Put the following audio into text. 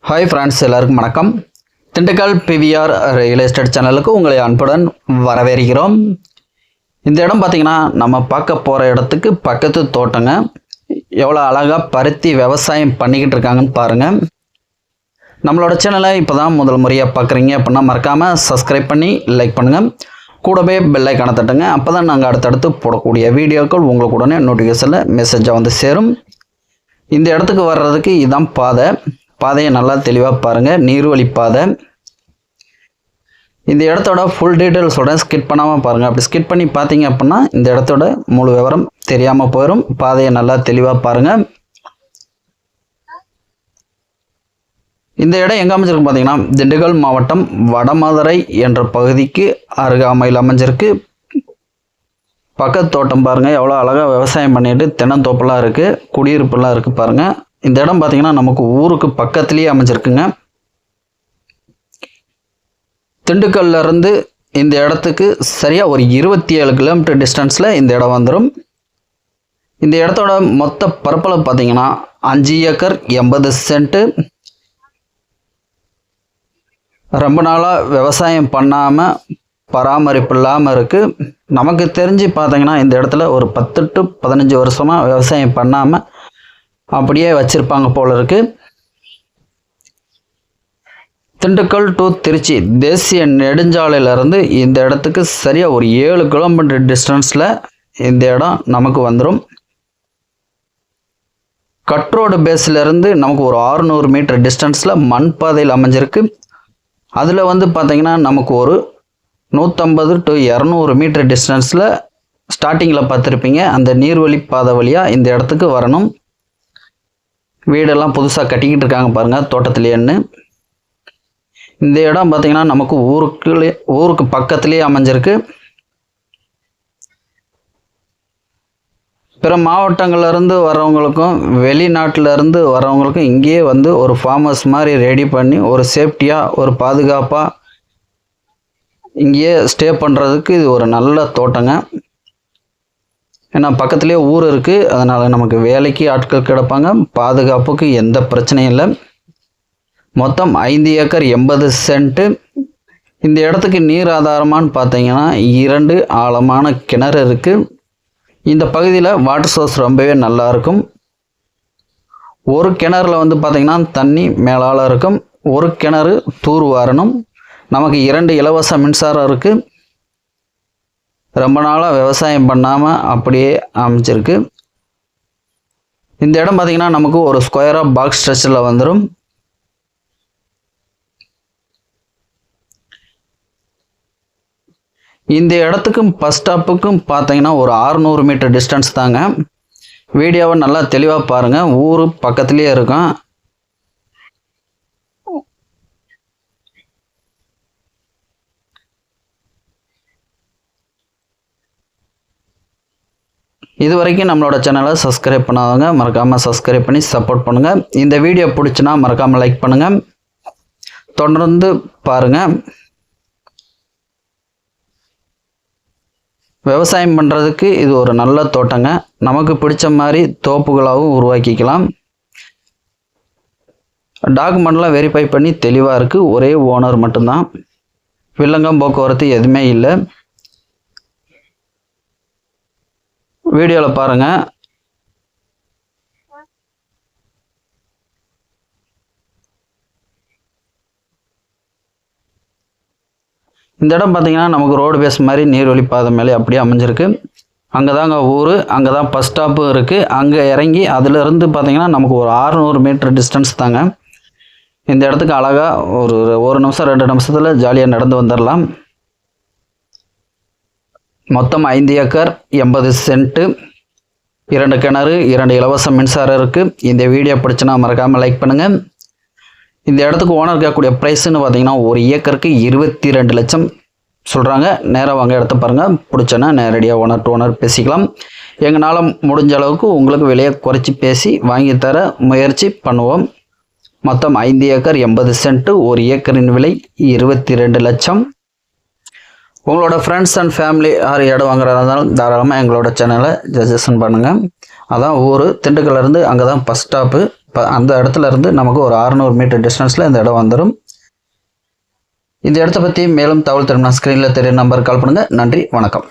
Hi friends, எல்லாருக்கும் வணக்கம். Dindigul PVR real estate சேனலுக்கு உங்களை அன்புடன் வரவேற்கிறோம். இந்த இடம் பார்த்திங்கன்னா நம்ம பார்க்க போகிற இடத்துக்கு பக்கத்து தோட்டங்க. எவ்வளோ அழகாக பருத்தி விவசாயம் பண்ணிக்கிட்டு இருக்காங்கன்னு பாருங்கள். நம்மளோட சேனலை இப்போ தான் முதல் முறையாக பார்க்குறீங்க அப்படின்னா மறக்காமல் சப்ஸ்கிரைப் பண்ணி லைக் பண்ணுங்கள். கூடவே பெல் ஐக்கானை தட்டுங்க. அப்போ தான் நாங்கள் அடுத்தடுத்து போடக்கூடிய வீடியோக்கள் உங்களுக்கு உடனே நோட்டிஃபிகேஷனில் மெசேஜாக வந்து சேரும். இந்த இடத்துக்கு வர்றதுக்கு இதுதான் பாதையை நல்லா தெளிவாக பாருங்கள். நீர்வழி பாதை. இந்த இடத்தோட ஃபுல் டீட்டெயில்ஸோட ஸ்கிப் பண்ணாமல் பாருங்கள். அப்படி ஸ்கிப் பண்ணி பார்த்தீங்க அப்படின்னா இந்த இடத்தோட முழு விவரம் தெரியாமல் போயிடும். பாதையை நல்லா தெளிவாக பாருங்கள். இந்த இடம் எங்கே அமைஞ்சிருக்கு பார்த்தீங்கன்னா திண்டுக்கல் மாவட்டம் வடமதுரை என்ற பகுதிக்கு அருகாமையில் அமைஞ்சிருக்கு. பக்கத்து தோட்டம் பாருங்கள், எவ்வளோ அழகாக விவசாயம் பண்ணிட்டு தென்னந்தோப்பெல்லாம் இருக்குது, குடியிருப்புலாம் இருக்குது பாருங்கள். இந்த இடம் பார்த்தீங்கன்னா நமக்கு ஊருக்கு பக்கத்துலேயே அமைஞ்சிருக்குங்க. திண்டுக்கல்ல இருந்து இந்த இடத்துக்கு சரியாக ஒரு 27 கிலோமீட்டர் டிஸ்டன்ஸில் இந்த இடம் வந்துடும். இந்த இடத்தோட மொத்த பரப்பளவு பார்த்தீங்கன்னா 5 ஏக்கர் 80 சென்ட்டு. ரொம்ப நாளாக விவசாயம் பண்ணாமல் பராமரிப்பு இல்லாமல் இருக்குது. நமக்கு தெரிஞ்சு பார்த்தீங்கன்னா இந்த இடத்துல ஒரு 10 to 15 வருஷமாக விவசாயம் பண்ணாமல் அப்படியே வச்சுருப்பாங்க போல இருக்குது. திண்டுக்கல் டு திருச்சி தேசிய நெடுஞ்சாலையிலேருந்து இந்த இடத்துக்கு சரியாக ஒரு 7 கிலோமீட்டர் டிஸ்டன்ஸில் இந்த இடம் நமக்கு வந்துடும். கட்ரோடு பேஸ்லேருந்து நமக்கு ஒரு 600 மீட்டர் டிஸ்டன்ஸில் மண் பாதையில் அமைஞ்சிருக்கு. அதில் வந்து பார்த்திங்கன்னா நமக்கு ஒரு 150 to 200 மீட்டர் டிஸ்டன்ஸில் ஸ்டார்டிங்கில் பார்த்துருப்பீங்க. அந்த நீர்வழி பாதை வழியாக இந்த இடத்துக்கு வரணும். வீடெல்லாம் புதுசாக கட்டிக்கிட்டு இருக்காங்க பாருங்கள் தோட்டத்துலேன்னு. இந்த இடம் பார்த்திங்கன்னா நமக்கு ஊருக்கு பக்கத்துலேயே அமைஞ்சிருக்கு. பிற மாவட்டங்கள்லேருந்து வர்றவங்களுக்கும் வெளிநாட்டிலேருந்து வர்றவங்களுக்கும் இங்கேயே வந்து ஒரு ஃபார்ம் ஹவுஸ் மாதிரி ரெடி பண்ணி ஒரு சேஃப்டியாக ஒரு பாதுகாப்பாக இங்கேயே ஸ்டே பண்ணுறதுக்கு இது ஒரு நல்ல தோட்டங்க. ஏன்னா பக்கத்துலேயே ஊர் இருக்குது, அதனால் நமக்கு வேலைக்கு ஆட்கள் கிடப்பாங்க, பாதுகாப்புக்கு எந்த பிரச்சனையும் இல்லை. மொத்தம் 5 ஏக்கர் 80 சென்ட்டு. இந்த இடத்துக்கு நீர் ஆதாரமானு பார்த்தீங்கன்னா 2 ஆழமான கிணறு இருக்குது. இந்த பகுதியில் வாட்டர் சோர்ஸ் ரொம்பவே நல்லாயிருக்கும். ஒரு கிணறுல வந்து பார்த்திங்கன்னா தண்ணி மேலால் இருக்கும், ஒரு கிணறு தூர் வாரணும். நமக்கு 2 இலவச மின்சாரம் இருக்குது. ரொம்ப நாளாக விவசாயம் பண்ணாமல் அப்படியே அமைச்சிருக்கு. இந்த இடம் பார்த்திங்கன்னா நமக்கு ஒரு ஸ்கொயர் ஆஃப் பாக்ஸ் ஸ்ட்ரக்சரில் வந்துடும். இந்த இடத்துக்கும் பஸ் ஸ்டாப்புக்கும் பார்த்தீங்கன்னா ஒரு 600 மீட்டர் டிஸ்டன்ஸ் தாங்க. வீடியோவை நல்லா தெளிவாக பாருங்கள். ஊர் பக்கத்துலேயே இருக்கும். இது வரைக்கும் நம்மளோட சேனலை சப்ஸ்கிரைப் பண்ணாதவங்க மறக்காமல் சப்ஸ்கிரைப் பண்ணி சப்போர்ட் பண்ணுங்கள். இந்த வீடியோ பிடிச்சினா மறக்காமல் லைக் பண்ணுங்கள். தொடர்ந்து பாருங்கள். விவசாயம் பண்ணுறதுக்கு இது ஒரு நல்ல தோட்டங்க. நமக்கு பிடிச்ச மாதிரி தோப்புகளாகவும் உருவாக்கிக்கலாம். டாக்குமெண்ட்லாம் வெரிஃபை பண்ணி தெளிவாக இருக்குது. ஒரே ஓனர் மட்டும்தான். வில்லங்கம் போக்குவரத்து எதுவுமே இல்லை. வீடியோவில் பாருங்கள். இந்த இடம் பார்த்தீங்கன்னா நமக்கு ரோடு பேஸ் மாதிரி நீர்வழி பாதை மேலே அப்படியே அமைஞ்சிருக்கு. அங்கே தாங்க ஊர், அங்கே தான் பஸ் ஸ்டாப்பும் இருக்குது. அங்கே இறங்கி அதிலிருந்து பார்த்தீங்கன்னா நமக்கு ஒரு 600 மீட்டர் டிஸ்டன்ஸ் தாங்க. இந்த இடத்துக்கு அழகாக ஒரு நிமிஷம் 2 நிமிஷத்தில் ஜாலியாக நடந்து வந்துடலாம். மொத்தம் 5 ஏக்கர் 80 சென்ட்டு, 2 கிணறு, 2 இலவச மின்சாரம் இருக்குது. இந்த வீடியோ பிடிச்சினா மறக்காமல் லைக் பண்ணுங்கள். இந்த இடத்துக்கு ஓனர் இருக்கக்கூடிய ப்ரைஸ்ன்னு பார்த்தீங்கன்னா ஒரு ஏக்கருக்கு 22 லட்சம் சொல்கிறாங்க. நேராக வாங்க இடத்த பாருங்கள். பிடிச்சோன்னா நேரடியாக ஓனர் டு ஓனர் பேசிக்கலாம். எங்களால் முடிஞ்ச அளவுக்கு உங்களுக்கு விலையை குறைச்சி பேசி வாங்கி தர முயற்சி பண்ணுவோம். மொத்தம் 5 ஏக்கர் 80 சென்ட்டு, ஒரு ஏக்கரின் விலை 22 லட்சம். உங்களோட ஃப்ரெண்ட்ஸ் அண்ட் ஃபேமிலி யார் இடம் வாங்குறதா இருந்தாலும் தாராளமாக எங்களோட சேனலை சஜஷன் பண்ணுங்கள். அதான் ஊர் திண்டுக்கல்லேருந்து அங்கே தான் பஸ் ஸ்டாப்பு. இப்போ அந்த இடத்துல இருந்து நமக்கு ஒரு 600 மீட்டர் டிஸ்டன்ஸில் இந்த இடம் வந்துடும். இந்த இடத்த பற்றி மேலும் தகவல் தெரியும்னா ஸ்க்ரீனில் தெரியும் நம்பருக்கு கால் பண்ணுங்கள். நன்றி, வணக்கம்.